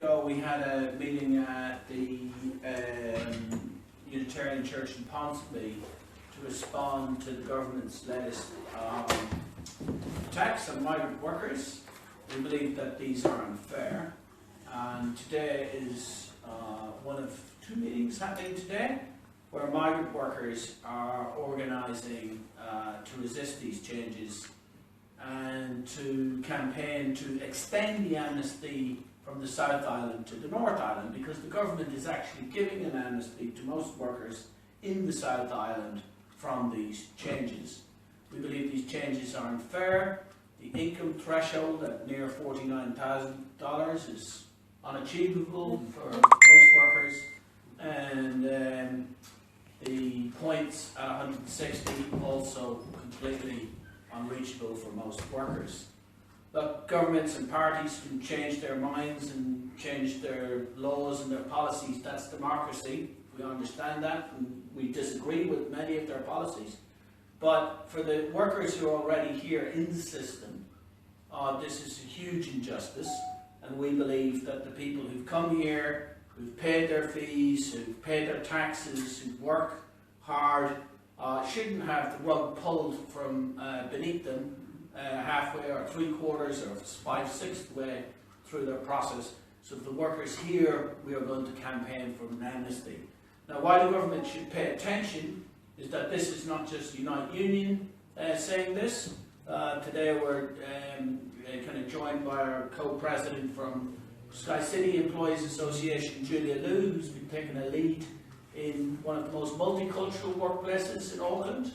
So we had a meeting at the Unitarian Church in Ponsonby to respond to the government's latest attacks on migrant workers. We believe that these are unfair, and today is one of two meetings happening today where migrant workers are organising to resist these changes and to campaign to extend the amnesty from the South Island to the North Island, because the government is actually giving an amnesty to most workers in the South Island from these changes. We believe these changes are unfair. The income threshold at near $49,000 is unachievable for most workers, and the points at 160 also completely unreachable for most workers. But governments and parties can change their minds and change their laws and their policies. That's democracy. We understand that, and we disagree with many of their policies. But for the workers who are already here in the system, this is a huge injustice, and we believe that the people who've come here, who've paid their fees, who've paid their taxes, who work hard, shouldn't have the rug pulled from beneath them halfway or 3/4 or 5/6 way through their process. So for the workers here, we are going to campaign for an amnesty. Now, why the government should pay attention is that this is not just Unite Union saying this. Today we're kind of joined by our co-president from SkyCity Employees Association, Julia Liu, who's been taking a lead in one of the most multicultural workplaces in Auckland.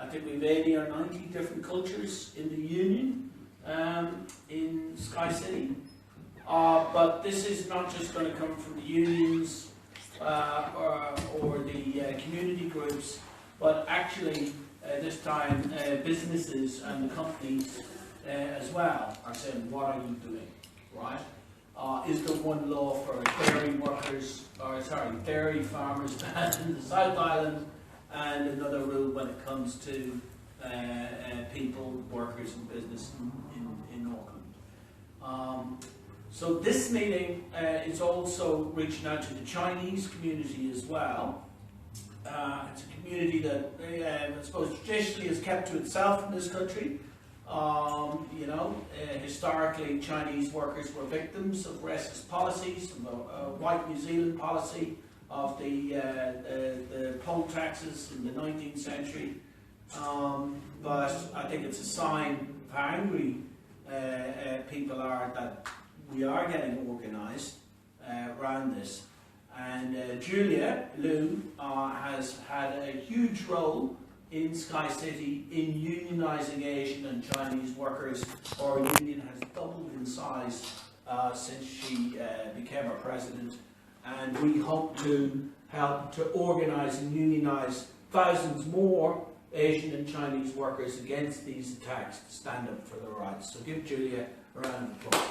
I think we've 80 or 90 different cultures in the union in SkyCity. But this is not just going to come from the unions or the community groups, but actually this time businesses and the companies as well are saying, what are you doing, right? Is there one law for dairy farmers in the South Island, and another rule when it comes to people, workers and business in Auckland? So this meeting is also reaching out to the Chinese community as well. It's a community that I suppose traditionally has kept to itself in this country. Historically Chinese workers were victims of racist policies, of a white New Zealand policy, of the poll taxes in the 19th century. But I think it's a sign of how angry people are that we are getting organised around this. And Julia Liu has had a huge role in SkyCity in unionising Asian and Chinese workers. Our union has doubled in size since she became our president, and we hope to help to organise and unionise thousands more Asian and Chinese workers against these attacks, to stand up for their rights. So give Julia a round of applause.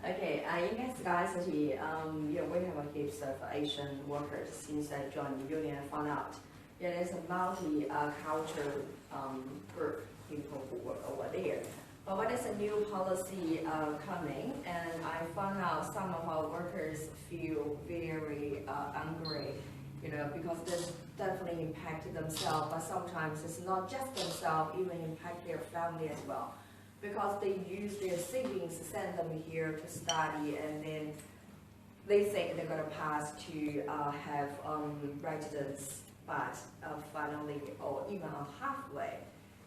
Okay, in SkyCity, we have a heaps of Asian workers since I joined the union. I found out there's a multi-cultural group people who work over there. But what is a new policy coming? And I found out some of our workers feel very angry, because this definitely impacted themselves. But sometimes it's not just themselves, even impact their family as well. Because they use their savings to send them here to study, and then they think they're going to pass to have residence, but finally, or even halfway,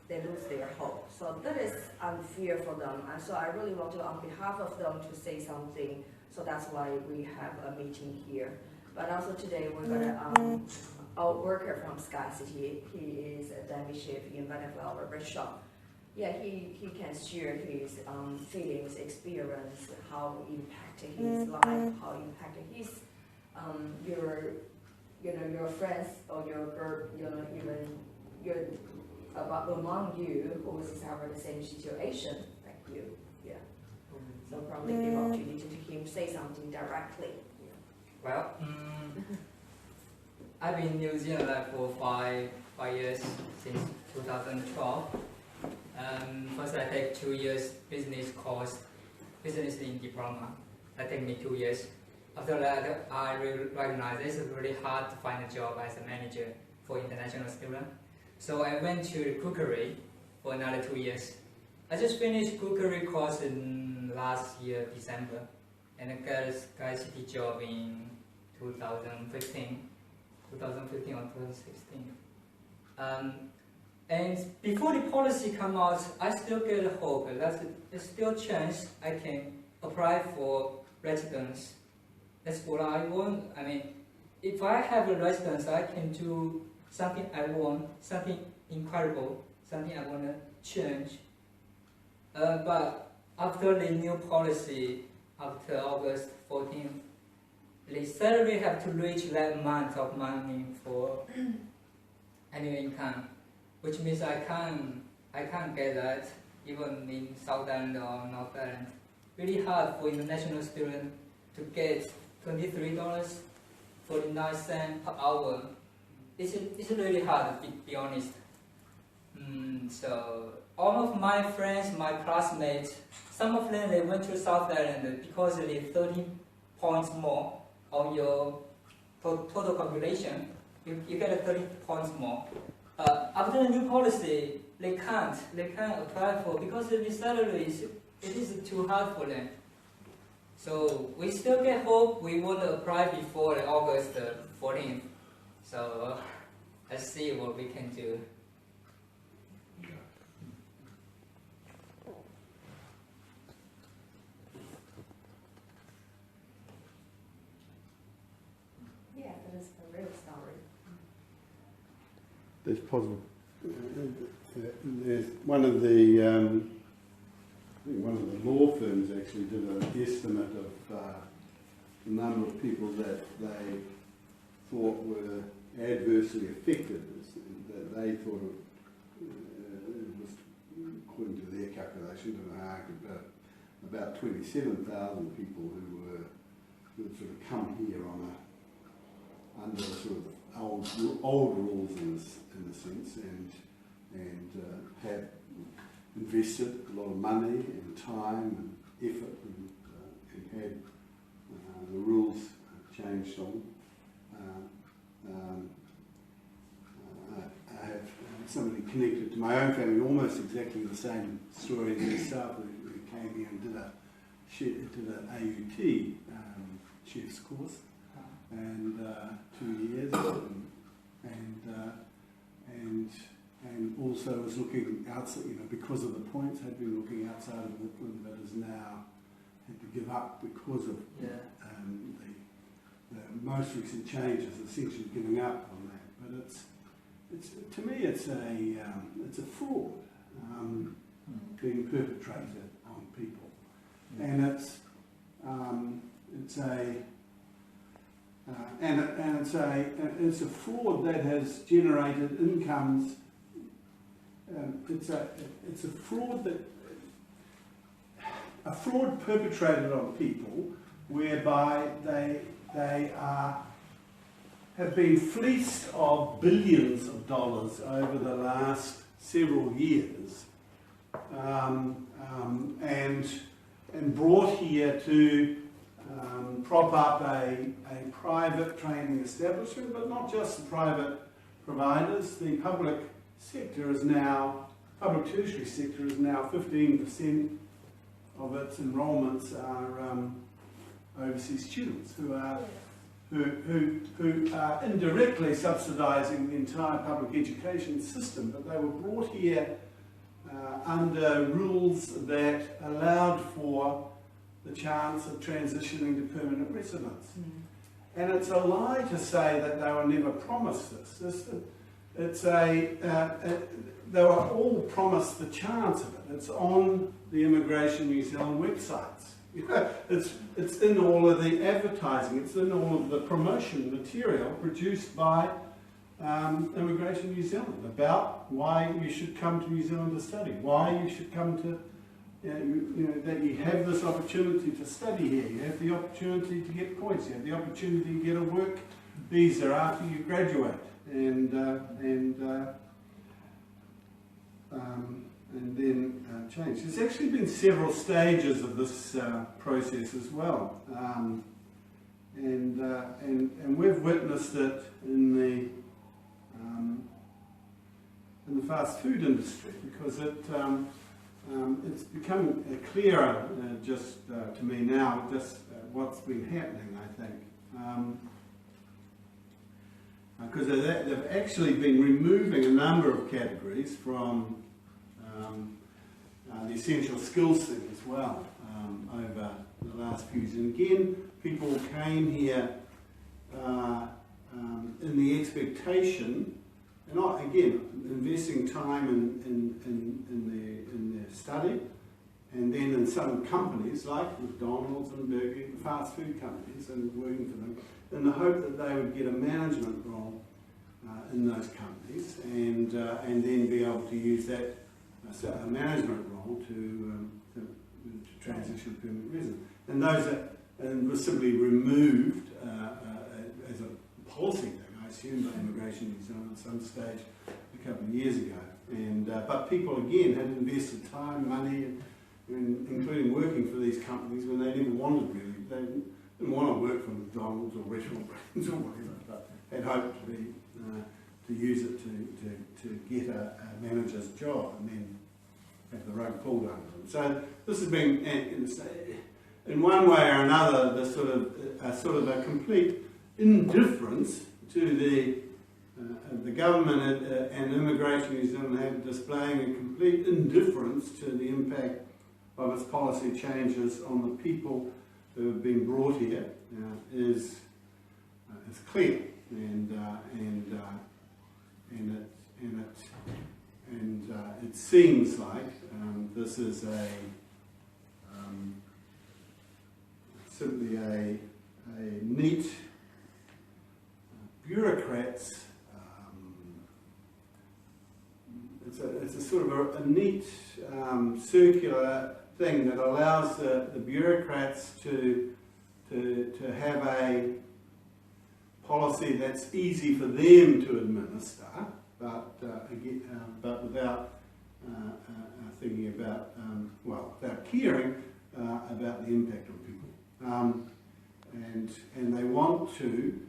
they lose their hope. So that is unfair for them, and so I really want to, on behalf of them, to say something. So that's why we have a meeting here. But also today we're going to, our worker from SkyCity, he is a demi chef in Vanilla Barber Shop. Yeah, he can share his feelings, experience, how it impacted his life, how it impacted his your friends or even your among you who is having the same situation like you. Yeah. So probably give opportunity to him say something directly. Well, I've been in New Zealand for 5 years since 2012. First I take 2 years business course, business in diploma. That take me 2 years. After that, I recognized it's really hard to find a job as a manager for international students. So I went to cookery for another 2 years. I just finished cookery course in last year, December, and I got a SkyCity job in 2015 or 2016. And before the policy come out, I still get a hope that there's still a chance I can apply for residence. That's what I want. I mean, if I have a residence, I can do something I want, something incredible, something I want to change. But after the new policy, after August 14th, they suddenly have to reach that amount of money for annual income, which means I can't get that even in South Island or North Island. Really hard for international students to get $23.49 per hour. It's really hard, to be honest. So all of my friends, my classmates, some of them they went to South Island because they 30 points more on your total population. You get 30 points more. After the new policy, they can't apply for because the salary is too hard for them. So we still get hope. We want to apply before August 14th. So let's see what we can do. Yeah, that is a real story. There's possible. There's one of the law firms actually did an estimate of the number of people that they thought were adversely affected. That they thought it was, according to their calculations, and I argued about 27,000 people who had sort of come here under sort of old rules in a sense, and had invested a lot of money and time and effort and had the rules changed on. I have somebody connected to my own family, almost exactly the same story as yourself, who came here and did an AUT chef's course, and 2 years, and also was looking outside, because of the points, had been looking outside of Auckland, but has now had to give up because of the most recent changes, essentially giving up on that. But it's to me, it's a fraud being perpetrated on people, and it's a fraud that has generated incomes. It's a fraud perpetrated on people, whereby they have been fleeced of billions of dollars over the last several years, and brought here to prop up a private training establishment, but not just the private providers. The public sector is now, public tertiary sector is now 15% of its enrolments are overseas students who are indirectly subsidising the entire public education system, but they were brought here under rules that allowed for the chance of transitioning to permanent residence. And it's a lie to say that they were never promised this. They were all promised the chance of it. It's on the Immigration New Zealand websites. It's in all of the advertising. It's in all of the promotion material produced by Immigration New Zealand about why you should come to New Zealand to study, why you should come to, that you have this opportunity to study here, you have the opportunity to get points, you have the opportunity to get a work visa after you graduate. and then change. There's actually been several stages of this process as well, and we've witnessed it in the fast food industry, because it's become clearer just to me now just what's been happening, I think. Because they've actually been removing a number of categories from the essential skills thing as well over the last few years. And again, people came here in the expectation, and again, investing time in their study, and then in some companies like McDonald's and Burger King, fast food companies, and working for them, in the hope that they would get a management role in those companies, and then be able to use that a management role to transition to permanent resident. And those were simply removed as a policy thing, I assume, by Immigration New Zealand at some stage a couple of years ago. And but people again had invested time, money, including working for these companies when they never wanted really. They didn't want to work for McDonald's or restaurant brands or whatever, but had hoped to use it to get a manager's job and then have the rug pulled under them. So this has been, in one way or another, the sort of a complete indifference to the government and Immigration New Zealand have displaying a complete indifference to the impact of its policy changes on the people who have been brought here is clear, and it seems like this is simply a neat bureaucrats. It's a sort of a neat circular thing that allows the bureaucrats to have a policy that's easy for them to administer, but without thinking about without caring about the impact on people, and they want to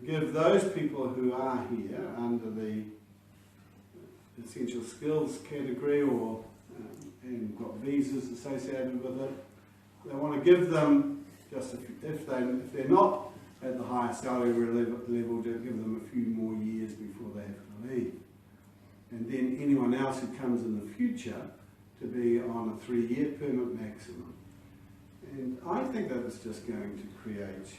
give those people who are here under the essential skills category or and got visas associated with it, they want to give them just if they're not at the highest salary level, to give them a few more years before they have to leave, and then anyone else who comes in the future to be on a 3-year permit maximum. And I think that it's just going to create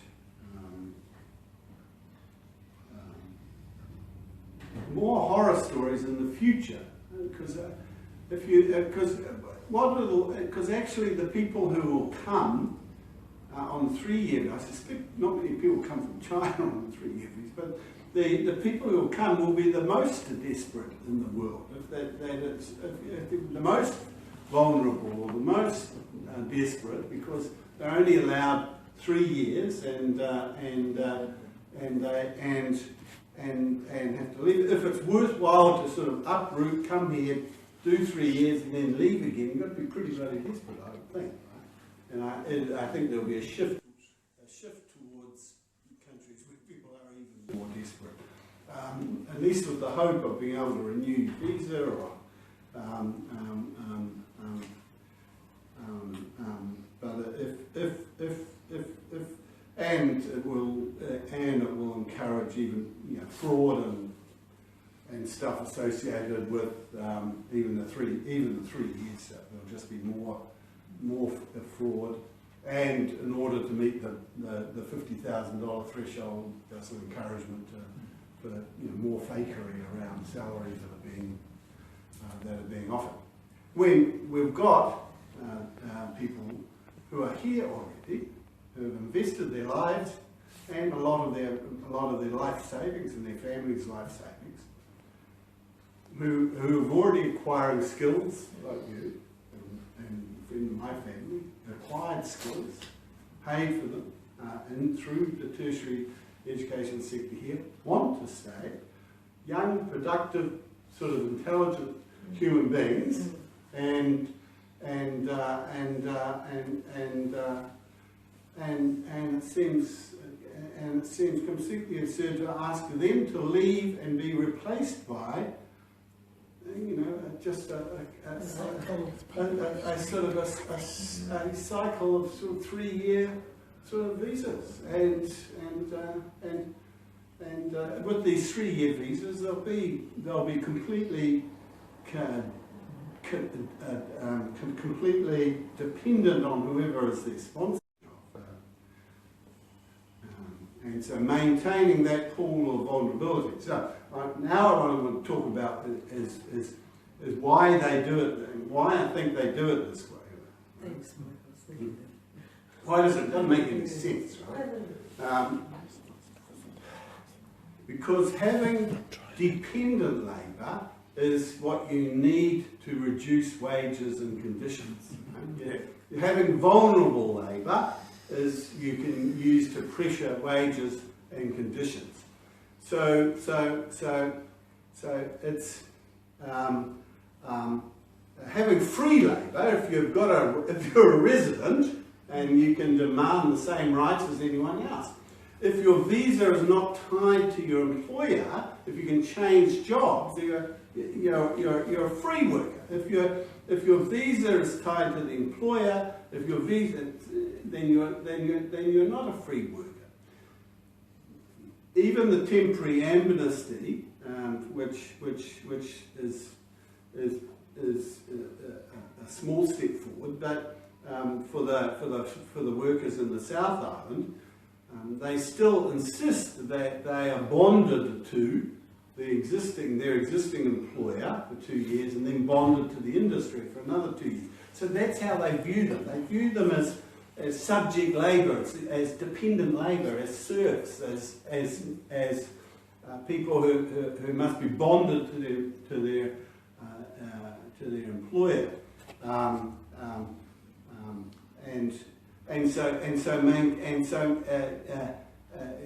more horror stories in the future, because actually the people who will come on 3-year, I suspect not many people come from China on 3-year visas, but the people who will come will be the most desperate in the world, if the most vulnerable or the most desperate, because they're only allowed 3 years and have to leave. If it's worthwhile to sort of uproot, come here, do 3 years and then leave again, you've got to be pretty bloody desperate, I would think. Right? And I think there'll be a shift towards countries where people are even more desperate. At least with the hope of being able to renew your visa, or but if it will encourage even fraud and stuff associated with even the 3 years. There'll just be more fraud, and in order to meet the $50,000 threshold, there's some encouragement for more fakery around salaries that are being offered. When we've got people who are here already, who have invested their lives and a lot of their life savings and their family's life savings, who have already acquiring skills like you and in my family, acquired skills, paid for them, and through the tertiary education sector here want to stay young, productive, sort of intelligent human beings, and it seems completely absurd to ask them to leave and be replaced by, you know, just a sort of a cycle of sort of 3-year sort of visas, and with these 3-year visas, they'll be completely completely dependent on whoever is their sponsor. And so maintaining that pool of vulnerability. So now what I want to talk about is why they do it, and why I think they do it this way. Thanks, Michael. Why does it doesn't make any sense, right? Because having dependent labour is what you need to reduce wages and conditions. Right? Yeah. Having vulnerable labour is you can use to pressure wages and conditions. So it's having free labour. If you're a resident and you can demand the same rights as anyone else. If your visa is not tied to your employer, if you can change jobs, you're a free worker. If your visa is tied to the employer, if your visa, then you're not a free worker. Even the temporary amnesty, which is a small step forward, but for the workers in the South Island, they still insist that they are bonded to their existing employer for 2 years, and then bonded to the industry for another 2 years. So that's how they view them. They view them as subject labour, as dependent labour, as serfs, as people who must be bonded to their employer,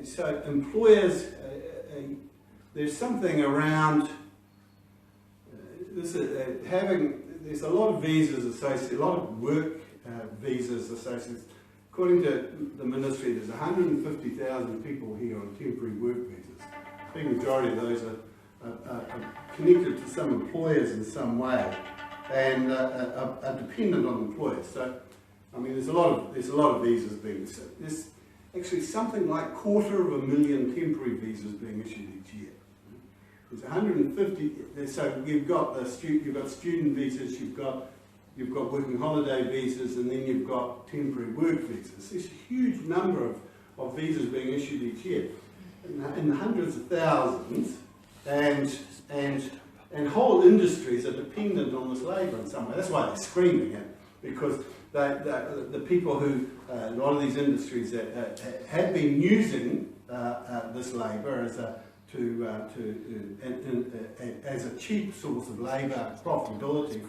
so employers. There's something around this there's a lot of visas associated, a lot of work visas associated. According to the ministry, there's 150,000 people here on temporary work visas. The big majority of those are connected to some employers in some way and are dependent on employers. So, I mean, there's a lot of visas being issued. There's actually something like 250,000 temporary visas being issued each year. There's 150. So you've got student visas, you've got working holiday visas, and then you've got temporary work visas. There's a huge number of visas being issued each year, in the hundreds of thousands, and whole industries are dependent on this labour in some way. That's why they're screaming it, because the people who a lot of these industries that have been using this labour as a cheap source of labour profitability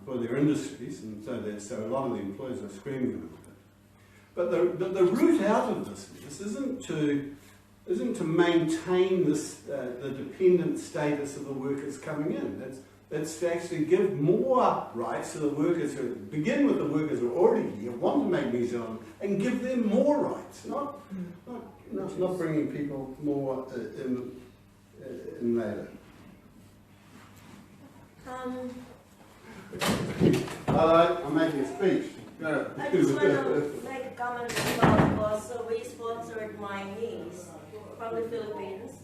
for their industries, and so a lot of the employers are screaming about it. But the route out of this isn't to maintain this the dependent status of the workers coming in. It's to actually give more rights to the workers who begin with the workers who are already here, want to make New Zealand, and give them more rights, not bringing people more in later. I'm making a speech. I just want to make a comment about also we sponsored my niece from the Philippines.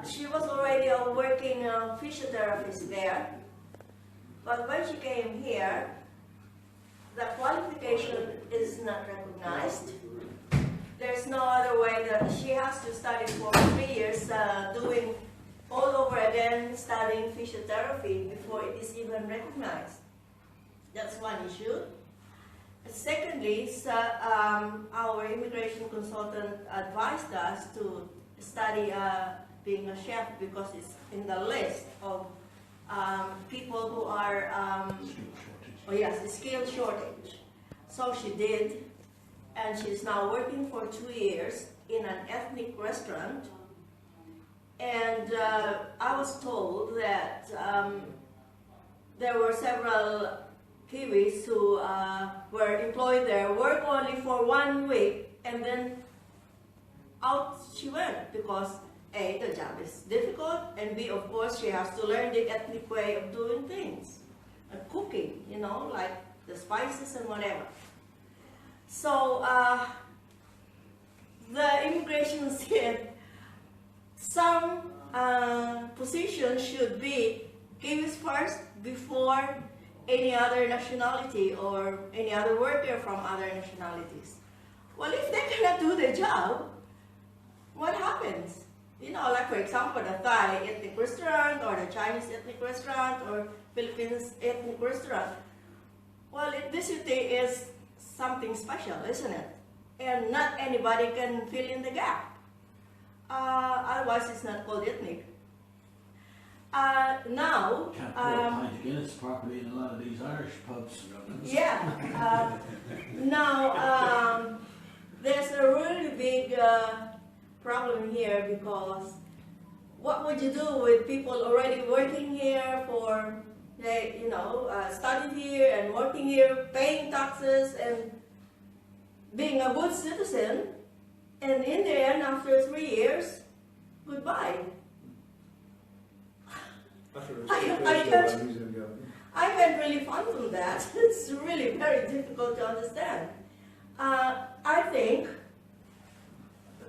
She was already a working physiotherapist there, but when she came here, the qualification is not recognized. There's no other way that she has to study for 3 years, doing all over again, studying physiotherapy before it is even recognized. That's one issue. Secondly, our immigration consultant advised us to study being a chef because it's in the list of people who are, skill shortage. So she did, and she's now working for 2 years in an ethnic restaurant. And I was told that there were several Kiwis who were employed there, work only for 1 week, and then out she went because A, the job is difficult, and B, of course, she has to learn the ethnic way of doing things, and cooking, you know, like the spices and whatever. So the immigration said some positions should be Kiwis first before any other nationality or any other worker from other nationalities. Well, if they cannot do the job, what happens? You know, like for example, the Thai ethnic restaurant or the Chinese ethnic restaurant or Philippines ethnic restaurant. Well, ethnicity is something special, isn't it? And not anybody can fill in the gap. Otherwise, it's not called ethnic. Now, Can't pour a pint of Guinness properly in a lot of these Irish pubs. yeah. Now, there's a really big problem here because what would you do with people already working here for, they, you know, studying here and working here, paying taxes and being a good citizen, and in the end, after 3 years, goodbye. I can't really fathom that. It's really very difficult to understand. I think,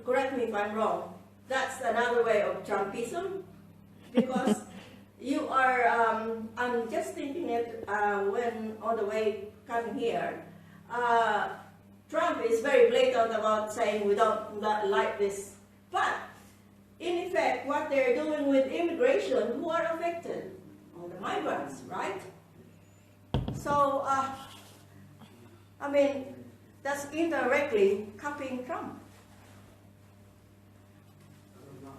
correct me if I'm wrong, that's another way of Trumpism, because you are, I'm just thinking it when on the way coming here, Trump is very blatant about saying we don't like this, but in effect, what they're doing with immigration, who are affected? Well, the migrants, right? So, I mean, that's indirectly copying Trump.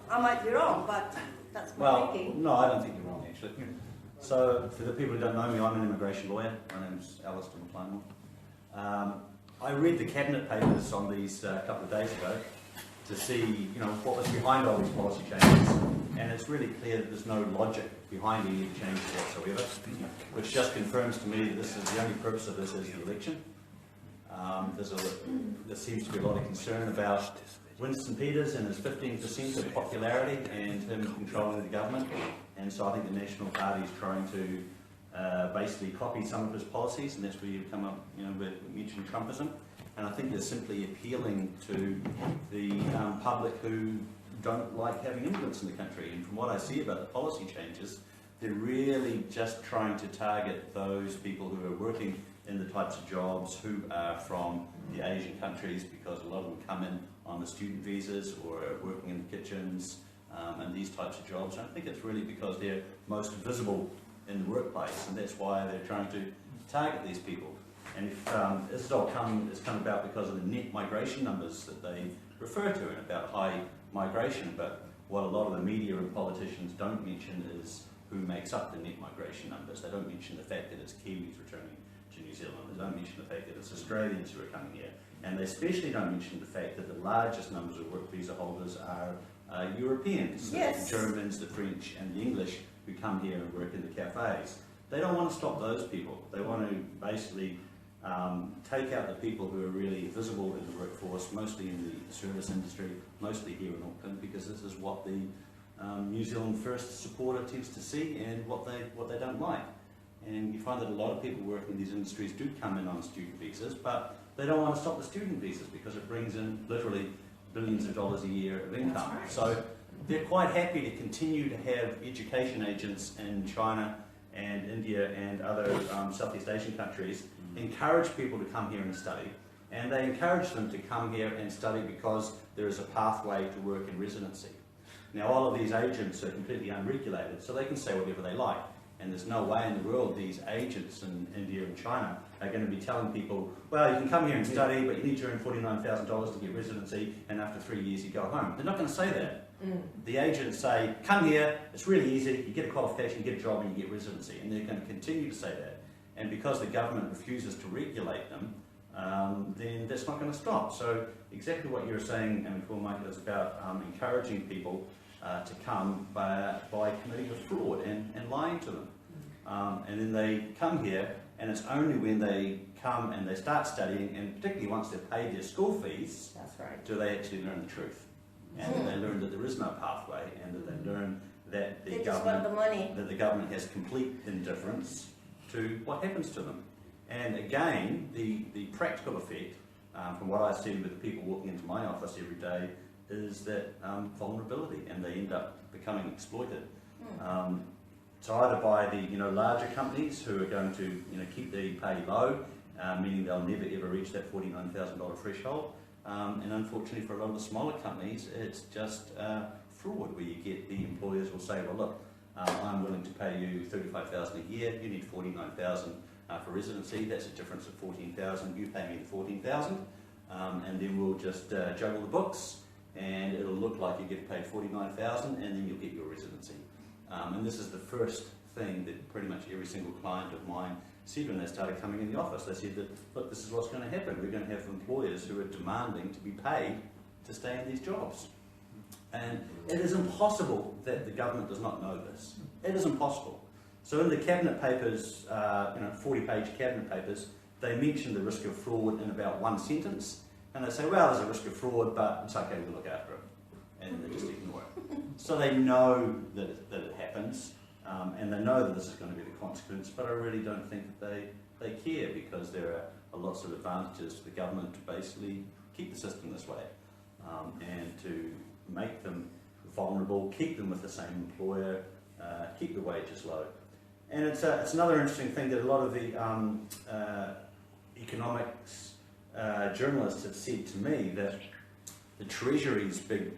I might be wrong, but that's my thinking. No, I don't think you're wrong, actually. So, for the people who don't know me, I'm an immigration lawyer. My name's Alastair McClymont. I read the cabinet papers on these a couple of days ago to see, you know, what was behind all these policy changes, and it's really clear that there's no logic behind any changes whatsoever, which just confirms to me that this is the only purpose of this is the election. There seems to be a lot of concern about Winston Peters and his 15% of popularity and him controlling the government, and so I think the National Party is trying to basically copy some of his policies, and that's where you come up, you know, with mentioning Trumpism. And I think they're simply appealing to the public who don't like having immigrants in the country. And from what I see about the policy changes, they're really just trying to target those people who are working in the types of jobs who are from the Asian countries, because a lot of them come in on the student visas or are working in the kitchens and these types of jobs. And I think it's really because they're most visible in the workplace, and that's why they're trying to target these people. And if this has all come about because of the net migration numbers that they refer to, and about high migration. But what a lot of the media and politicians don't mention is who makes up the net migration numbers. They don't mention the fact that it's Kiwis returning to New Zealand. They don't mention the fact that it's Australians who are coming here. And they especially don't mention the fact that the largest numbers of work visa holders are Europeans, yes. The Germans, the French and the English, who come here and work in the cafes. They don't want to stop those people. They want to basically take out the people who are really visible in the workforce, mostly in the service industry, mostly here in Auckland, because this is what the New Zealand First supporter tends to see and what they don't like. And you find that a lot of people working in these industries do come in on student visas, but they don't want to stop the student visas because it brings in literally billions of dollars a year of income. Right. So they're quite happy to continue to have education agents in China and India and other Southeast Asian countries encourage people to come here and study, and they encourage them to come here and study because there is a pathway to work in residency. Now, all of these agents are completely unregulated, so they can say whatever they like, and there's no way in the world these agents in India and China are going to be telling people, well, you can come here and study, but you need to earn $49,000 to get residency, and after 3 years you go home. They're not going to say that. The agents say, come here, it's really easy, you get a qualification, you get a job, and you get residency, and they're going to continue to say that. And because the government refuses to regulate them, then that's not going to stop. So exactly what you were saying, McClymont, is about encouraging people to come by committing a fraud and lying to them. And then they come here, and it's only when they come and they start studying, and particularly once they've paid their school fees, That's right. do they actually learn the truth. And that they learn that there is no pathway, and that they learn that They just want the money. that the government has complete indifference to what happens to them. And again, the practical effect, from what I see with the people walking into my office every day, is that vulnerability, and they end up becoming exploited. So either by the larger companies who are going to keep the pay low, meaning they'll never ever reach that $49,000 threshold, and unfortunately for a lot of the smaller companies, it's just fraud, where you get the employers will say, well look, I'm willing to pay you $35,000 a year, you need $49,000 for residency, that's a difference of $14,000, you pay me the $14,000, and then we'll just juggle the books, and it'll look like you get paid $49,000, and then you'll get your residency. And this is the first thing that pretty much every single client of mine said when they started coming in the office. They said that, look, this is what's going to happen. We're going to have employers who are demanding to be paid to stay in these jobs. And it is impossible that the government does not know this. It is impossible. So in the cabinet papers, 40-page cabinet papers, they mention the risk of fraud in about one sentence. And they say, well, there's a risk of fraud, but it's okay, we'll look after it. And they just ignore it. So they know that it happens, and they know that this is going to be the consequence, but I really don't think that they care, because there are lots of advantages to the government to basically keep the system this way, and to make them vulnerable, keep them with the same employer, keep the wages low. And it's another interesting thing that a lot of the economics journalists have said to me, that the Treasury's big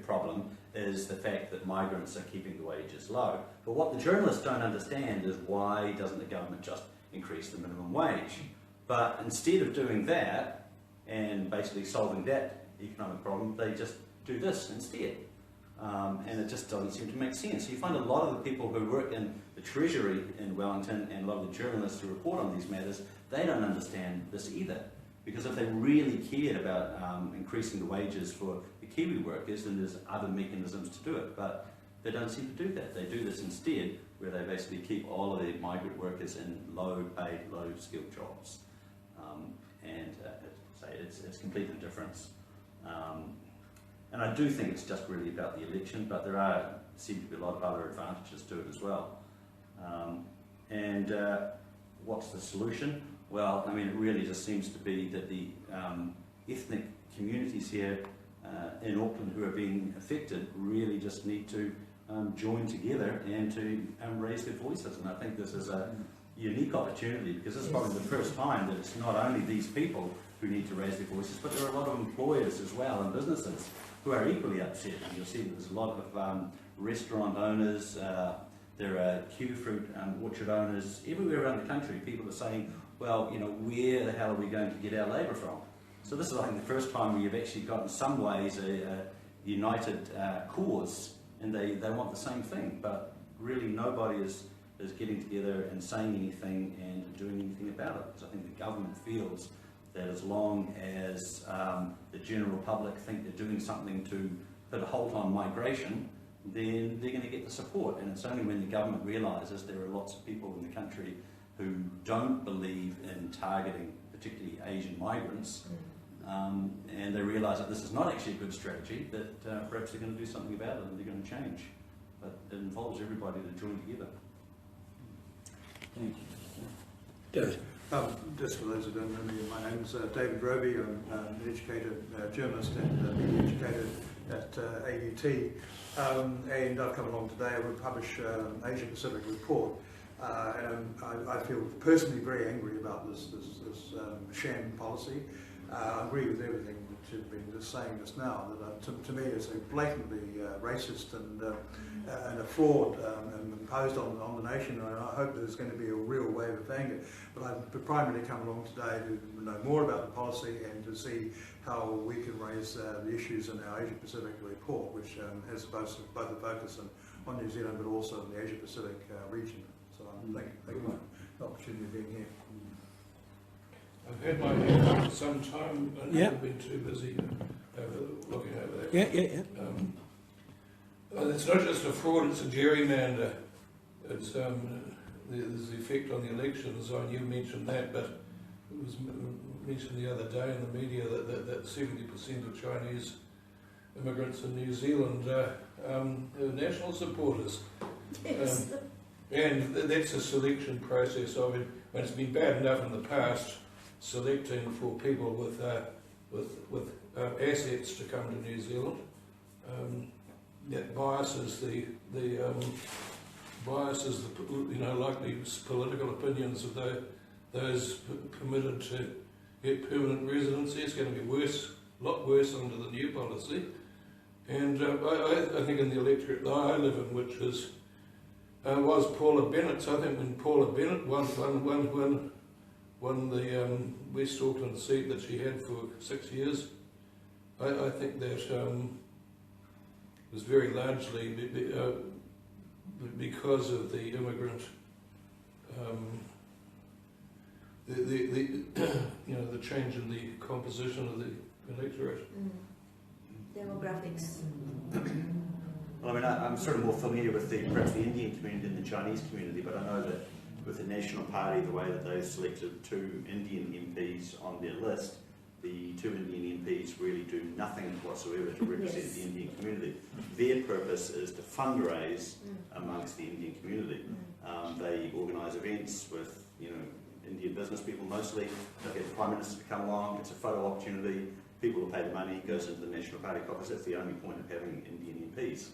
problem is the fact that migrants are keeping the wages low. But what the journalists don't understand is, why doesn't the government just increase the minimum wage? But instead of doing that and basically solving that economic problem, they just do this instead. And it just doesn't seem to make sense. So you find a lot of the people who work in the Treasury in Wellington, and a lot of the journalists who report on these matters, they don't understand this either. Because if they really cared about increasing the wages for the Kiwi workers, then there's other mechanisms to do it. But they don't seem to do that. They do this instead, where they basically keep all of the migrant workers in low-paid, low-skilled jobs. It's complete indifference. And I do think it's just really about the election, but there seem to be a lot of other advantages to it as well. What's the solution? Well, I mean, it really just seems to be that the ethnic communities here in Auckland who are being affected really just need to join together and to raise their voices. And I think this is a unique opportunity, because this is probably the first time that it's not only these people who need to raise their voices, but there are a lot of employers as well, and businesses who are equally upset. And you'll see that there's a lot of restaurant owners, there are kiwi fruit orchard owners everywhere around the country. People are saying, well, where the hell are we going to get our labour from? So this is, I think, the first time where you've actually got, in some ways, a united cause, and they want the same thing, but really nobody is getting together and saying anything and doing anything about it. Because I think the government feels that as long as the general public think they're doing something to put a halt on migration, then they're going to get the support. And it's only when the government realises there are lots of people in the country who don't believe in targeting particularly Asian migrants, and they realise that this is not actually a good strategy, that perhaps they're going to do something about it and they're going to change. But it involves everybody to join together. Thank you. David. Just for those who don't know me, my name's David Roby. I'm an educated journalist and media educator at AUT, and I've come along today. I will publish Asia Pacific report, and I feel personally very angry about this sham policy. I agree with everything that you've been just saying just now. That to me it's a blatantly racist and a fraud imposed on the nation, and I hope there's going to be a real wave of anger. But I've primarily come along today to know more about the policy and to see how we can raise the issues in our Asia Pacific report, which has both a focus on New Zealand but also in the Asia Pacific region. So thank you for the opportunity of being here. I've had my hand up for some time and Yeah. haven't been too busy looking over that. Yeah. It's not just a fraud, it's a gerrymander. It's there's the effect on the elections. You mentioned that, but it was mentioned the other day in the media that 70% of Chinese immigrants in New Zealand are national supporters. Yes. And that's a selection process of it. When it's been bad enough in the past, selecting for people with assets to come to New Zealand, that biases the likely political opinions of those permitted to get permanent residency. It's going to be worse, a lot worse under the new policy. And I think in the electorate that I live in, which is was Paula Bennett's. I think when Paula Bennett won the West Auckland seat that she had for 6 years, I think that was very largely because of the immigrant, the change in the composition of the electorate. Demographics. Well, I mean, I'm sort of more familiar with perhaps the Indian community than the Chinese community, but I know that with the National Party, the way that they've selected 2 Indian MPs on their list, the 2 Indian MPs really do nothing whatsoever to represent Yes. the Indian community. Their purpose is to fundraise amongst the Indian community. They organise events with, Indian business people mostly. They get the Prime Minister to come along. It's a photo opportunity. People will pay the money, goes into the National Party coffers. That's the only point of having Indian MPs.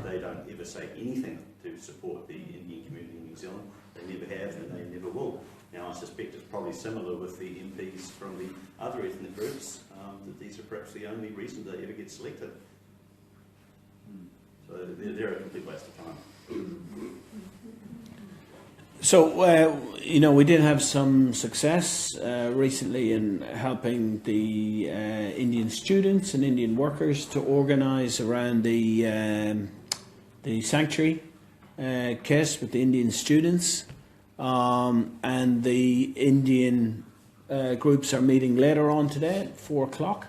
They don't ever say anything to support the Indian community in New Zealand. They never have and they never will. Now I suspect it's probably similar with the MPs from the other ethnic groups, that these are perhaps the only reason they ever get selected. So they're a complete waste of time. So, we did have some success recently in helping the Indian students and Indian workers to organise around the sanctuary case with the Indian students. And the Indian groups are meeting later on today at 4 o'clock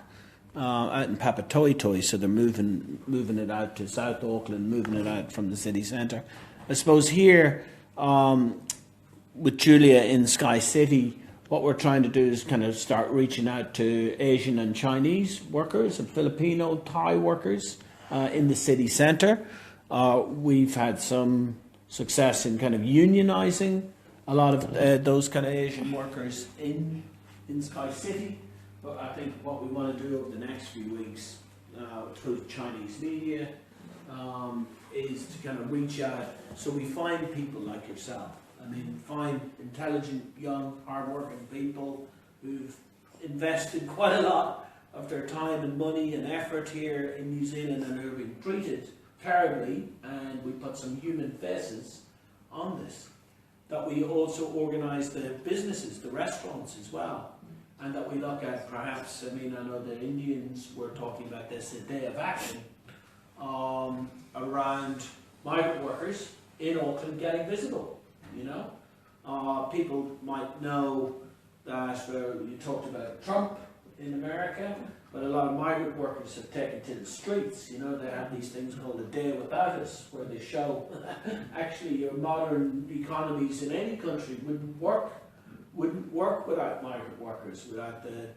out in Papatoetoe. So they're moving it out to South Auckland, moving it out from the city centre. I suppose here, with Julia in SkyCity, what we're trying to do is kind of start reaching out to Asian and Chinese workers and Filipino, Thai workers in the city centre. We've had some success in kind of unionising a lot of those kind of Asian workers in SkyCity. But I think what we want to do over the next few weeks through Chinese media is to kind of reach out, so we find people like yourself. I mean, find intelligent, young, hard-working people who've invested quite a lot of their time and money and effort here in New Zealand and are being treated terribly, and we put some human faces on this. That we also organise the businesses, the restaurants as well, and that we look at perhaps, I know the Indians were talking about this, a day of action around migrant workers in Auckland getting visible. People might know that you talked about Trump in America, but a lot of migrant workers have taken to the streets. They have these things called a day without us, where they show actually your modern economies in any country wouldn't work without migrant workers, without the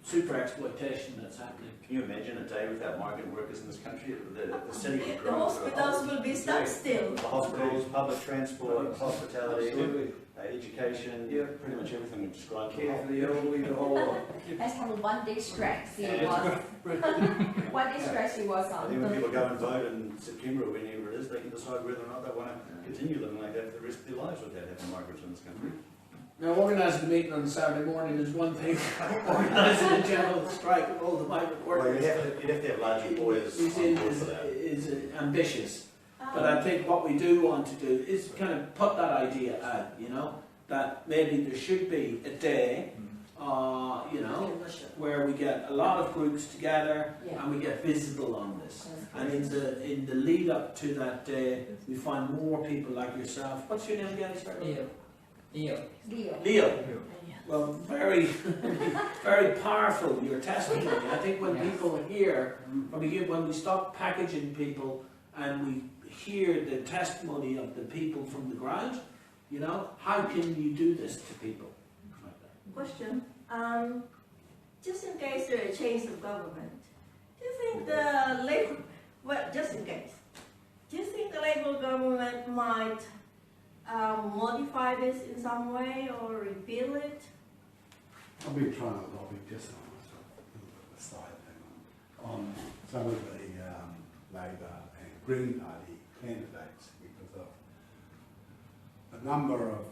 super exploitation that's happening. Can you imagine a day without migrant workers in this country? The city would The grow. hospitals will be stuck still. Hospitals, public transport, hospitality, education, pretty much everything would describe Care for the elderly, the whole lot. Let's have a one-day stretch. See one-day stretch it was I on. think when people go and vote in September or whenever it is, they can decide whether or not they want to continue living like that for the rest of their lives without having migrants in this country. Now, organising a meeting on Saturday morning is one thing. Organising a general strike of all the migrant Well, workers you'd have to have large employers on board for that. is ambitious. But I think what we do want to do is kind of put that idea out, that maybe there should be a day, where we get a lot of groups together and we get visible on this. And in the lead up to that day, we find more people like yourself. What's your name again? Sorry? Neil. Leo. Well, very, very powerful, your testimony. I think when people hear, when we stop packaging people and we hear the testimony of the people from the ground, you know, how can you do this to people? Question. Just in case there is a change of government, do you think the Labour, well, just in case, do you think the Labour government might modify this in some way or repeal it? I've been trying to lobby just on a side thing on some of the Labour and Green Party candidates because of a number of,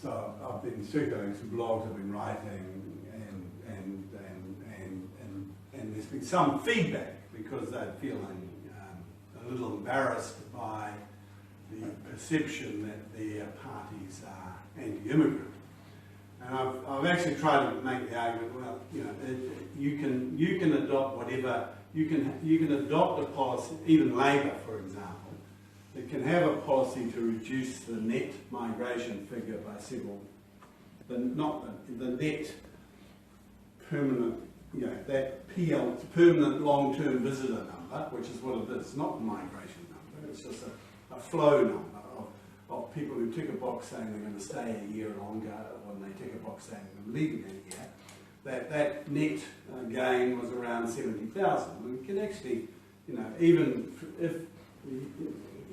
so I've been circulating some blogs I've been writing and there's been some feedback because they're feeling a little embarrassed by the perception that their parties are anti-immigrant. And I've actually tried to make the argument, well, you know, you can adopt whatever, you can adopt a policy, even Labour, for example, that can have a policy to reduce the net migration figure by several, the net permanent, you know, that PL, permanent long-term visitor number, which is what it is, not the migration number, it's just a flow number of people who tick a box saying they're going to stay a year longer when they tick a box saying they're leaving a year. That net gain was around 70,000. We can actually, you know, even if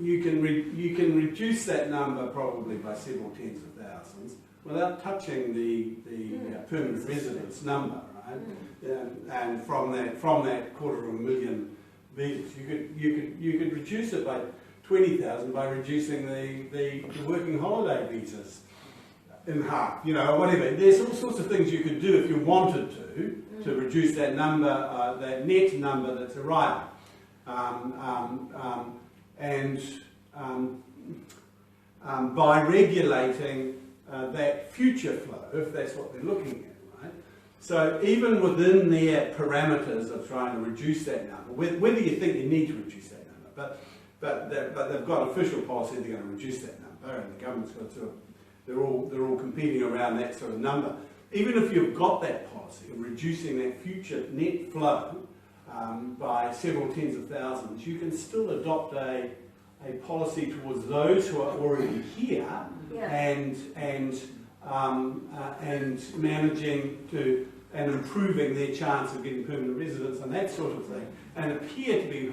you can reduce that number probably by several tens of thousands without touching the permanent residence number, right? And from that 250,000 visas, you could reduce it by 20,000 by reducing the working holiday visas in half, you know, whatever. There's all sorts of things you could do if you wanted to reduce that number, that net number that's arriving. By regulating that future flow, if that's what they're looking at, right? So even within their parameters of trying to reduce that number, whether you think you need to reduce that number, but they've got official policy they're going to reduce that number, and the government's got to. They're all competing around that sort of number. Even if you've got that policy of reducing that future net flow by several tens of thousands, you can still adopt a policy towards those who are already here and managing to and improving their chance of getting permanent residence and that sort of thing, and appear to be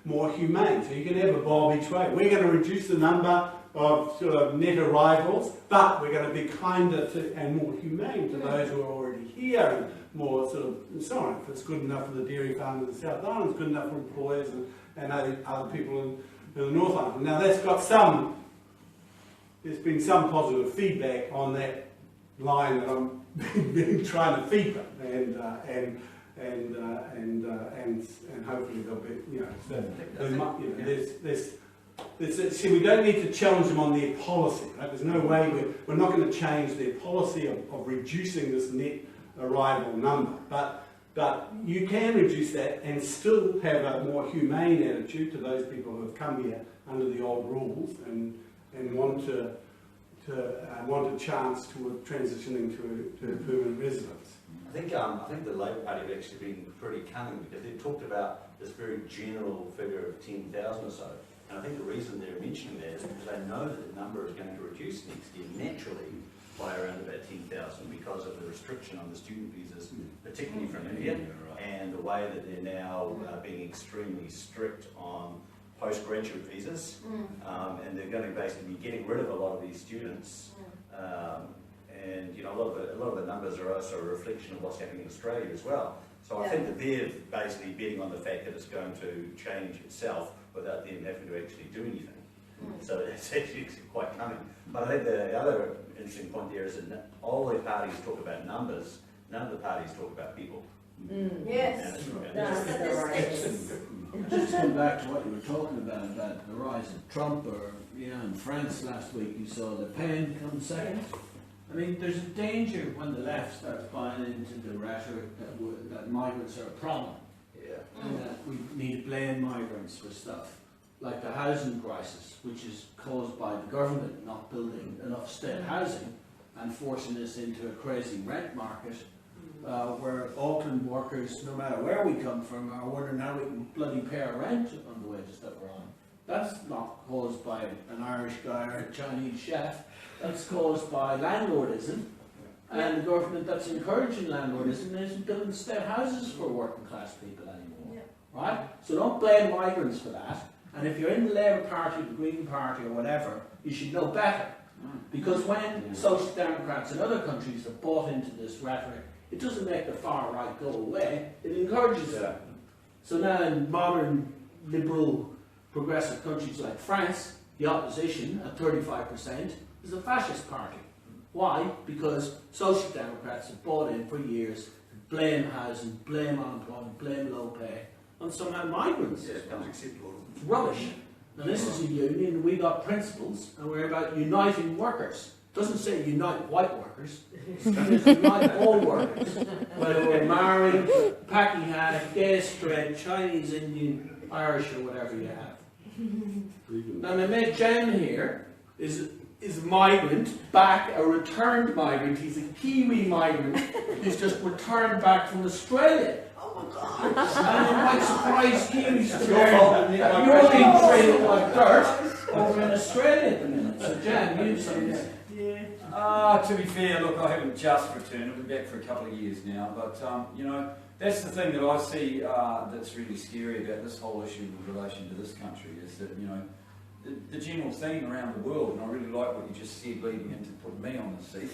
more humane. So you can have a bob each way. We're going to reduce the number of sort of net arrivals, but we're going to be kinder to and more humane to those who are already here, and more sort of, sorry, if it's good enough for the dairy farmers in the South Island, it's good enough for employers and other people in the North Island. Now that's got there's been some positive feedback on that line that I'm been trying to feed them, and hopefully there'll be, you know, see, we don't need to challenge them on their policy, right? There's no way we're not going to change their policy of reducing this net arrival number, but you can reduce that and still have a more humane attitude to those people who have come here under the old rules and want a chance to transitioning to permanent residence. I think the Labor Party have actually been pretty cunning because they've talked about this very general figure of 10,000 or so. And I think the reason they're mentioning that is because they know that the number is going to reduce next year naturally by around about 10,000 because of the restriction on the student visas, particularly from India, and the way that they're now being extremely strict on postgraduate visas, and they're going to basically be getting rid of a lot of these students. And you know, a lot of the numbers are also a reflection of what's happening in Australia as well. So I think that they're basically betting on the fact that it's going to change itself without them having to actually do anything. So it's actually quite cunning. But I think the other interesting point there is that all the parties talk about numbers, none of the parties talk about people. Yes. Just going back to what you were talking about the rise of Trump, or you know, in France last week you saw Le Pen come second. I mean, there's a danger when the left starts buying into the rhetoric that migrants are a problem, and that we need to blame migrants for stuff like the housing crisis, which is caused by the government not building enough state housing and forcing us into a crazy rent market, where Auckland workers, no matter where we come from, are wondering how we can bloody pay our rent on the wages that we're on. That's not caused by an Irish guy or a Chinese chef. That's caused by landlordism, and the government that's encouraging landlordism isn't building state houses for working class people anymore. Right? So don't blame migrants for that. And if you're in the Labour Party, the Green Party or whatever, you should know better. Because when Social Democrats in other countries have bought into this rhetoric, it doesn't make the far right go away, it encourages it. So now in modern liberal progressive countries like France, the opposition at 35% is a fascist party. Why? Because Social Democrats have bought in for years to blame housing, blame unemployment, blame low pay, and somehow migrants. Yes, that's acceptable. It's rubbish. Now this is a union, we got principles, and we're about uniting workers. It doesn't say unite white workers, it says unite all workers. Whether we're married, packing hat, gay, straight, Chinese, Indian, Irish, or whatever you have. Now my mate Jen here is a migrant, back, a returned migrant. He's a Kiwi migrant who's just returned back from Australia. Oh my God! And it might surprise Kiwis to learn that you're being treated like dirt over in Australia at the minute. So Jen, you say to be fair, look, I haven't just returned. I've been back for a couple of years now, but you know, that's the thing that I see that's really scary about this whole issue in relation to this country is that, you know, the general theme around the world, and I really like what you just said leading into putting me on the seat,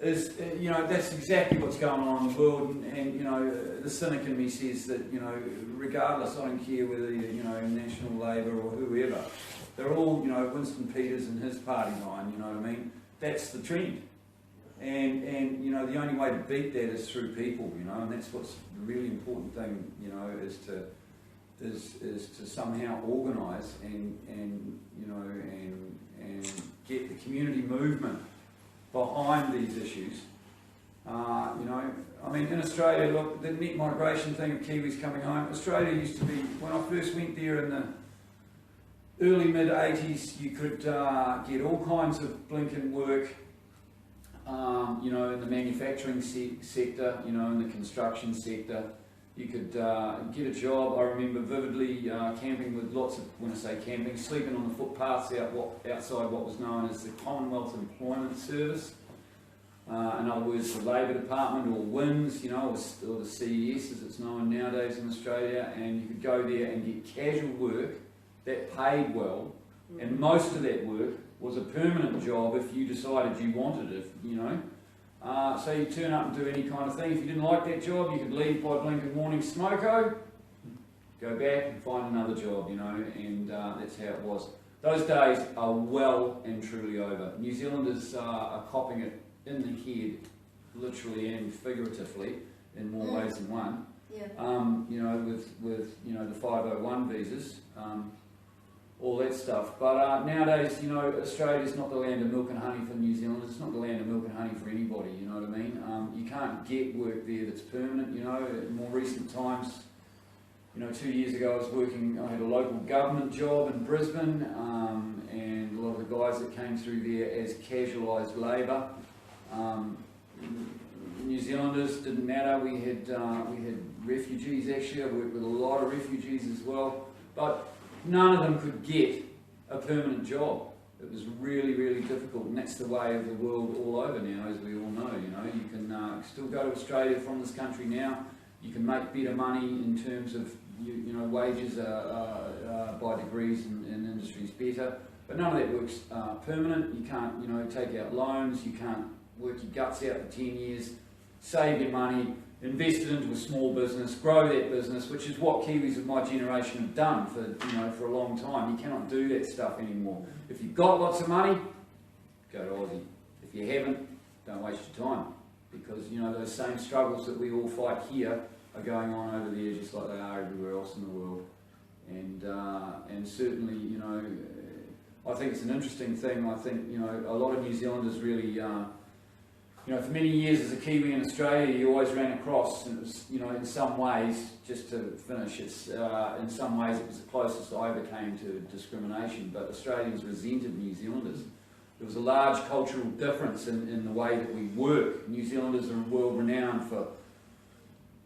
is, you know, that's exactly what's going on in the world, and you know, the cynic in me says that, you know, regardless, I don't care whether you're, you know, National Labour or whoever, they're all, you know, Winston Peters and his party line, you know what I mean? That's the trend. And you know, the only way to beat that is through people, you know, and that's what's the really important thing, you know, is to somehow organise and you know and get the community movement behind these issues. You know, I mean, in Australia, look, the net migration thing of Kiwis coming home, Australia used to be, when I first went there in the early mid-80s, you could get all kinds of blinking work, you know, in the manufacturing sector, you know, in the construction sector. You could get a job. I remember vividly camping with lots of, when I say camping, sleeping on the footpaths outside what was known as the Commonwealth Employment Service. In other words, the Labour Department, or WINS, you know, or the CES as it's known nowadays in Australia, and you could go there and get casual work that paid well, and most of that work was a permanent job if you decided you wanted it, you know. So you turn up and do any kind of thing. If you didn't like that job, you could leave by blinking warning smoko, go back and find another job, you know, and that's how it was. Those days are well and truly over. New Zealanders are copping it in the head, literally and figuratively, in more ways than one. Yeah. You know, with you know, the 501 visas, all that stuff. But nowadays, you know, Australia's not the land of milk and honey for New Zealanders. It's not the land of milk and honey for anybody, you know what I mean? You can't get work there that's permanent, you know. In more recent times, you know, 2 years ago I had a local government job in Brisbane, and a lot of the guys that came through there as casualised labour, New Zealanders, didn't matter. We had refugees actually. I worked with a lot of refugees as well, but none of them could get a permanent job. It was really, really difficult, and that's the way of the world all over now, as we all know. You know, you can still go to Australia from this country now. You can make better money in terms of you know, wages by degrees in industries better, but none of that works permanent. You can't, you know, take out loans. You can't work your guts out for 10 years, save your money, invest it into a small business, grow that business, which is what Kiwis of my generation have done for, you know, for a long time. You cannot do that stuff anymore. If you've got lots of money, go to Aussie. If you haven't, don't waste your time, because, you know, those same struggles that we all fight here are going on over there just like they are everywhere else in the world. And certainly, you know, I think it's an interesting thing. I think, you know, a lot of New Zealanders really you you know, for many years as a Kiwi in Australia, you always ran across, and it was, you know, in some ways, just to finish, in some ways it was the closest I ever came to discrimination, but Australians resented New Zealanders. There was a large cultural difference in the way that we work. New Zealanders are world renowned for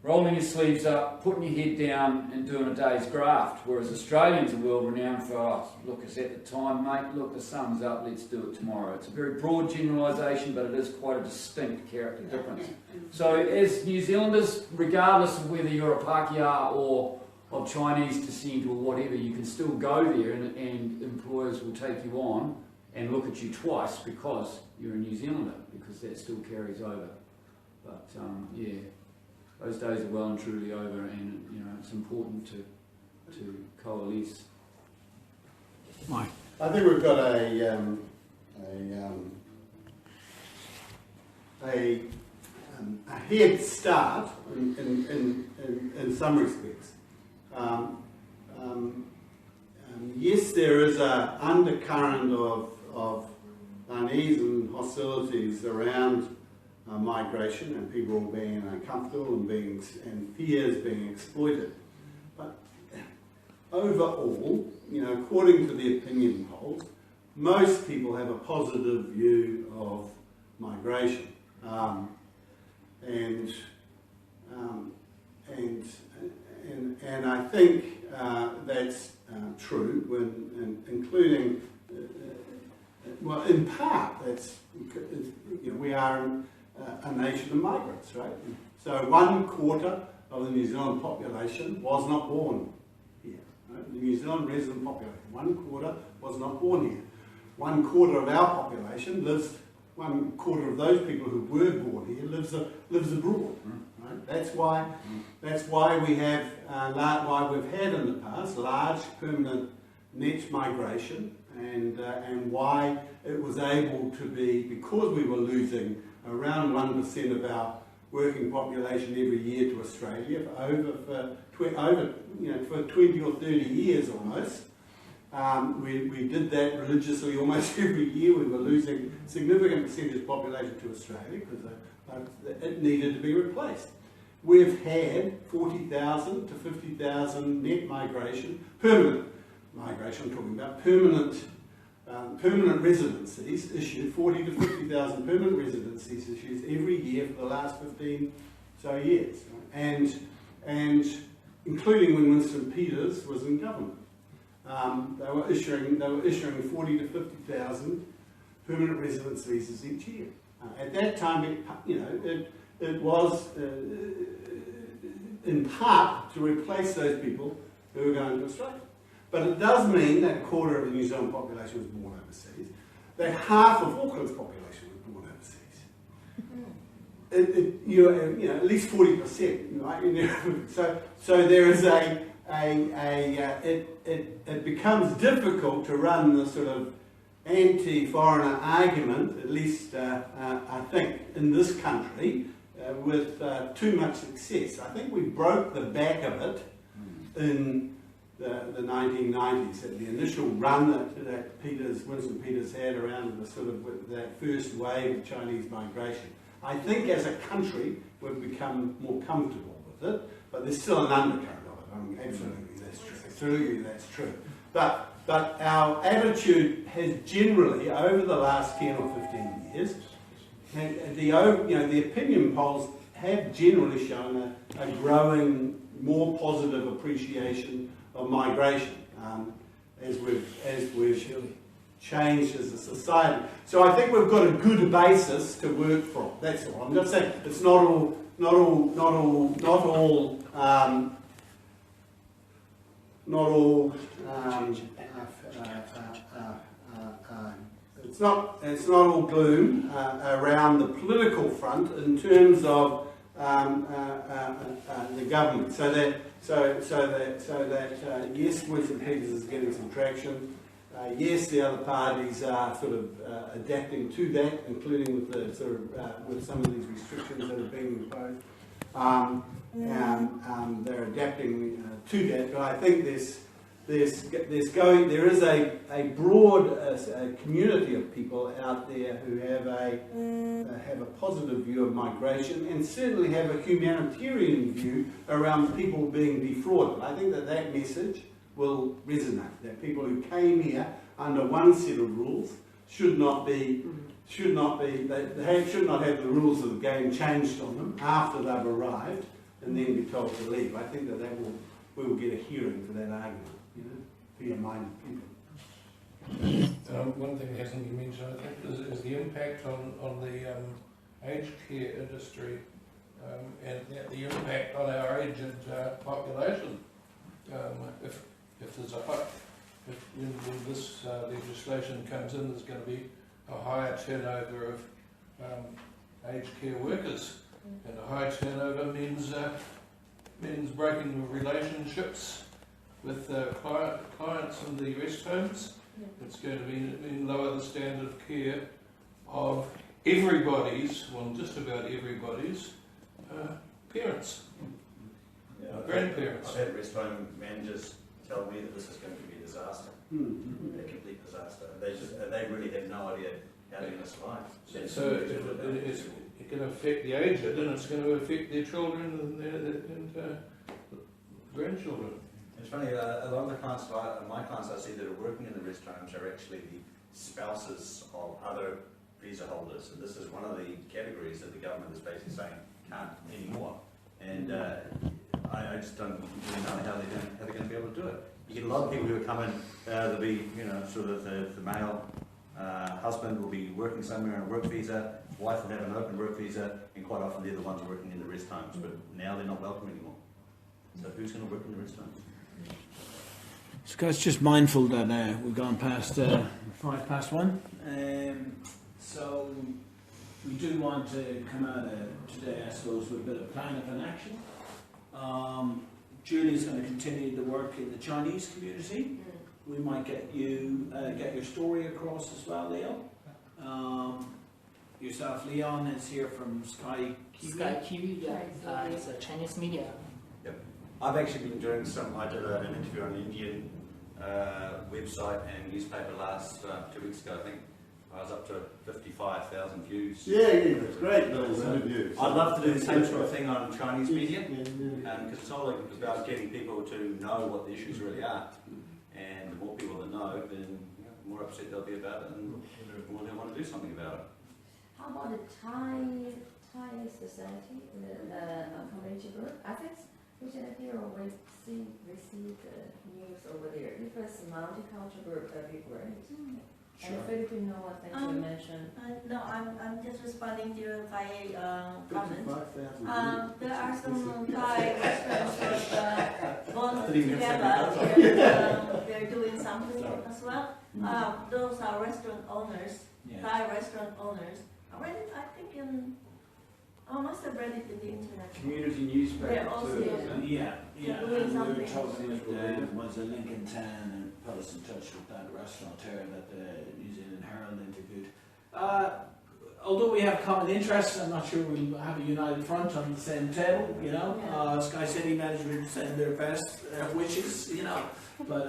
rolling your sleeves up, putting your head down and doing a day's graft, whereas Australians are world renowned for, oh, look, it's at the time, mate, look, the sun's up, let's do it tomorrow. It's a very broad generalisation, but it is quite a distinct character difference. So as New Zealanders, regardless of whether you're a Pākehā or of Chinese descent or whatever, you can still go there and employers will take you on and look at you twice because you're a New Zealander, because that still carries over. But yeah, those days are well and truly over, and you know it's important to coalesce. Mike, I think we've got a head start in some respects. Yes, there is an undercurrent of unease and hostilities around migration and people being uncomfortable and fears being exploited. But overall, you know, according to the opinion polls, most people have a positive view of migration, and I think that's true when, including. Well, in part, that's, you know, we are a nation of migrants, right? So 1/4 of the New Zealand population was not born here. Right? The New Zealand resident population, 1/4 was not born here. 1/4 of our population lives. 1/4 of those people who were born here lives abroad. Right? That's why we have why we've had in the past large permanent net migration. And why it was able to be, because we were losing around 1% of our working population every year to Australia for 20 or 30 years almost. We did that religiously almost every year. We were losing significant percentage population to Australia because it needed to be replaced. We've had 40,000 to 50,000 net migration, permanent migration, I'm talking about permanent residencies issued, 40 to 50,000 permanent residencies issued every year for the last 15 so years, and including when Winston Peters was in government, they were issuing 40 to 50,000 permanent residence visas each year. At that time, it was in part to replace those people who were going to Australia. But it does mean that 1/4 of the New Zealand population was born overseas, that half of Auckland's population was born overseas. At least 40%. Right? So there is it becomes difficult to run the sort of anti-foreigner argument, at least I think, in this country, with too much success. I think we broke the back of it in the 1990s, at the initial run that Winston Peters had around the sort of that first wave of Chinese migration. I think as a country we've become more comfortable with it, but there's still an undercurrent of it. I mean, absolutely that's true. Absolutely that's true. But our attitude has generally, over the last 10 or 15 years, the opinion polls have generally shown a growing, more positive appreciation of migration as we've changed as a society. So I think we've got a good basis to work from. That's all. I'm not saying it's not all. It's not all gloom around the political front in terms of the government. So that yes, Winston Peters is getting some traction. Yes, the other parties are sort of adapting to that, including with the sort of with some of these restrictions that are being imposed. They're adapting to that, but I think there's there is a broad community of people out there who have a positive view of migration, and certainly have a humanitarian view around people being defrauded. I think that message will resonate, that people who came here under one set of rules should not have the rules of the game changed on them after they've arrived and then be told to leave. I think we will get a hearing for that argument, fair-minded people. One thing that hasn't been mentioned, I think, is the impact on the aged care industry and the impact on our aged population. If there's when this legislation comes in, there's going to be a higher turnover of aged care workers, and a high turnover means breaking relationships with clients in the rest homes. It's going to mean lower the standard of care of everybody's, well, just about everybody's parents, grandparents. I've had rest home managers tell me that this is going to be a disaster, a complete disaster. They really have no idea how they're going to survive. So it's going to affect the aged, and it's going to affect their children and their grandchildren. It's funny, a lot of the clients, my clients I see that are working in the rest homes are actually the spouses of other visa holders, and this is one of the categories that the government is basically saying can't anymore. And I just don't really know how they're going to be able to do it. You get a lot of people who are coming, there'll be, sort of the male husband will be working somewhere on a work visa, wife will have an open work visa, and quite often they're the ones working in the rest homes, but now they're not welcome anymore. So who's going to work in the rest homes? So guys, just mindful that we've gone past 1:05. So we do want to come out today, I suppose, with a bit of plan of an action. Julie's going to continue to work in the Chinese community. We might get your story across as well, Leo. Yourself, Leon, is here from SkyCity, yeah. It's a Chinese media. Yep. I've actually been doing I did an interview on an Indian website and newspaper last 2 weeks ago, I think. I was up to 55,000 views. Yeah, it's great those interviews. I'd love to do the same sort of thing on Chinese media, because it's all about getting people to know what the issues really are. And the more people that know, then the more upset they'll be about it, and the more they'll want to do something about it. How about the Thai society, the community group? I think recently here we receive the news over there. If it's a multicultural group, that'd be great. Sure. And Filipino, I think you mentioned. No, I'm just responding to your Thai comment. There are some Thai restaurants that bond together. They're doing something as well. Those are restaurant owners, Thai restaurant owners. I read it, I think I must have read it in the internet. Community newspaper They're also too. Yeah. Doing And we were something. talking with was a Lincoln Town and put us in touch with that restaurateur that the New Zealand Herald interviewed. Although we have common interests, I'm not sure we'll have a united front on the same table, SkyCity management send their best wishes, but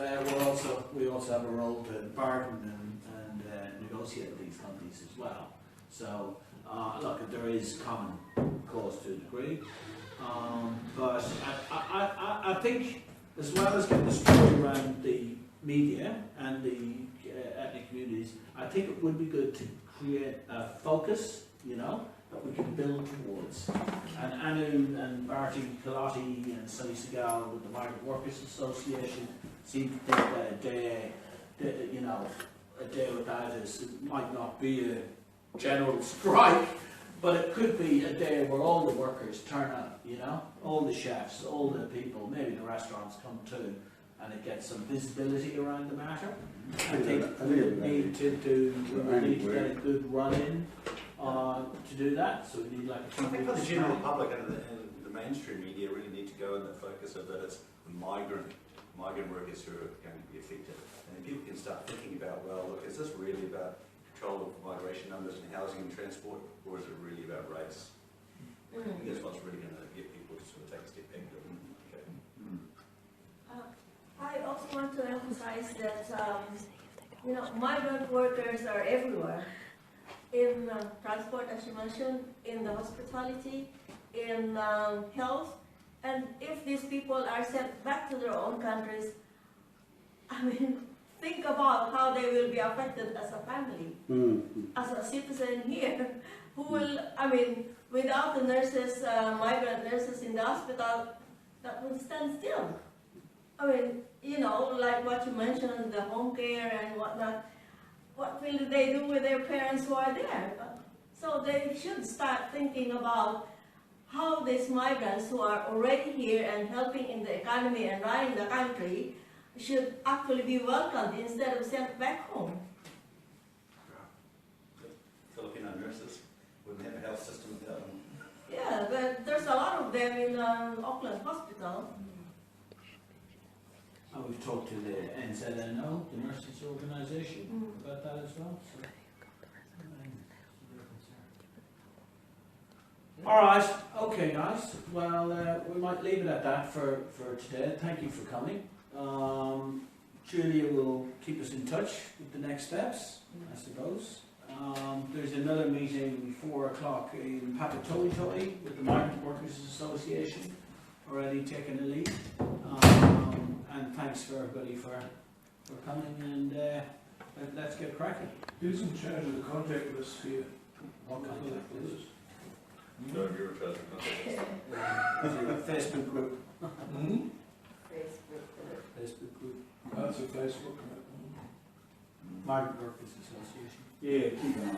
we also have a role to bargain and negotiate with these companies as well. So, look, there is common cause to a degree, but I think, as well as getting the story around the media and the ethnic communities, I think it would be good to create a focus, that we can build towards. And Anu and Marty Pilati and Sonny Segal with the Migrant Workers Association seem to think that a day without us, it might not be a general strike, but it could be a day where all the workers turn up, all the chefs, all the people, maybe the restaurants come too, and it gets some visibility around the matter. I think we need to get a good run-in to do that, so we need like a I think for the general public and the mainstream media really need to go in the focus of that it's migrant workers who are going to be affected. And then people can start thinking about, well, look, is this really about control of migration numbers and housing and transport, or is it really about race? I think that's what's really going to get people to sort of take a step back. I also want to emphasize that, migrant workers are everywhere. In transport, as you mentioned, in the hospitality, in health. And if these people are sent back to their own countries, I mean, think about how they will be affected as a family, as a citizen here, who will, without the nurses, migrant nurses in the hospital, that will stand still. Like what you mentioned, the home care and whatnot, what will they do with their parents who are there? So they should start thinking about how these migrants who are already here and helping in the economy and running the country should actually be welcomed instead of sent back home. Filipino nurses wouldn't have a health system without them. Yeah, but there's a lot of them in Auckland Hospital. And we've talked to the NZNO, the Nurses Organisation, about that as well. So. All right, okay, guys. Well, we might leave it at that for today. Thank you for coming. Julia will keep us in touch with the next steps, I suppose. There's another meeting 4 o'clock in Papatoetoe with the Migrant Workers Association, already taking the lead. And thanks for everybody for coming, and let's get cracking. Who's in charge of the contact list here? What contact list? No, you're in charge of contact. Facebook group. Facebook group. That's a Facebook group. Migrant Workers Association. Yeah, keep an eye.